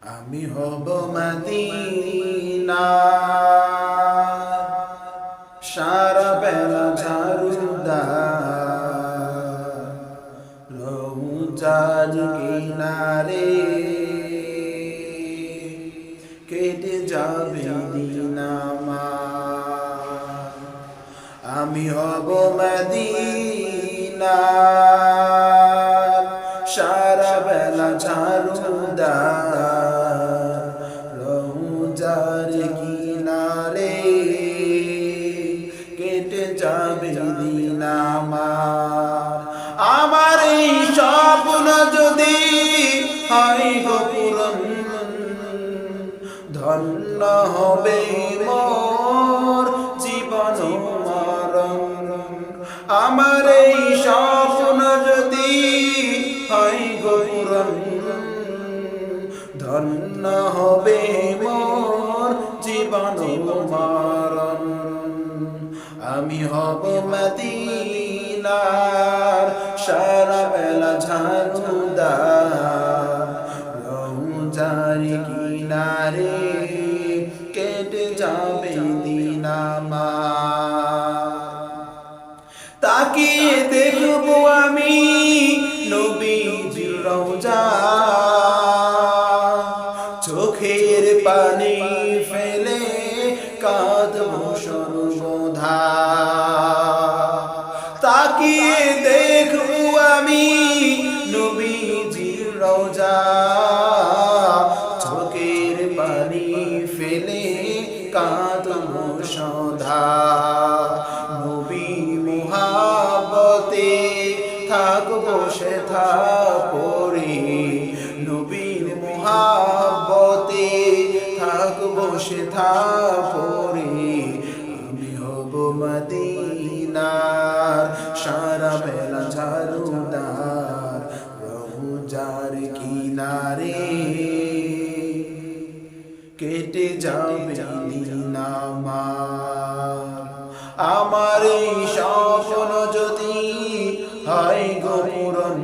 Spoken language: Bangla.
আমি হব মদিনা সারা বেলা ঝাড়ুদার রৌজার কিনারে কেটে যাবে দিন আমার। আমি হব মদিনা সারা বেলা ঝাড়ুদার রৌজার কিনারে কেটে যাবে দিন আমার। আমার এই স্বপ্ন যদি হয় গো পূরণ, ধন্য হবে মোর জীবন মরণ। আমার এই স্বপ্ন যদি হয় গো পূরণ, ধন্য হবে মোর জীবন মরণ। আমি হব মদিনার সারা বেলা ঝাড়ুদার রৌজার কিনারে কেটে যাবে দিন আমার। তাকিয়ে দেখবো আমি নবীজির রওজা, চোখের পানি ফেলে কাঁদবো সর্বদা। তাকিয়ে দেখবো আমি নবীজির রওজা, চোখের পানি ফেলে কাঁদবো সদা। নবী মুহাব্বতে থাকবো সেথা পড়ে, নবীর মুহাব্বতে থাকবো সেথা পড়ে। আমি হব মদিনার সারা বেলা ঝাড়ুদার রৌজার কিনারে কেটে যাবে দিন আমার। আমার এই স্বপ্ন যদি হয় গো পূরণ,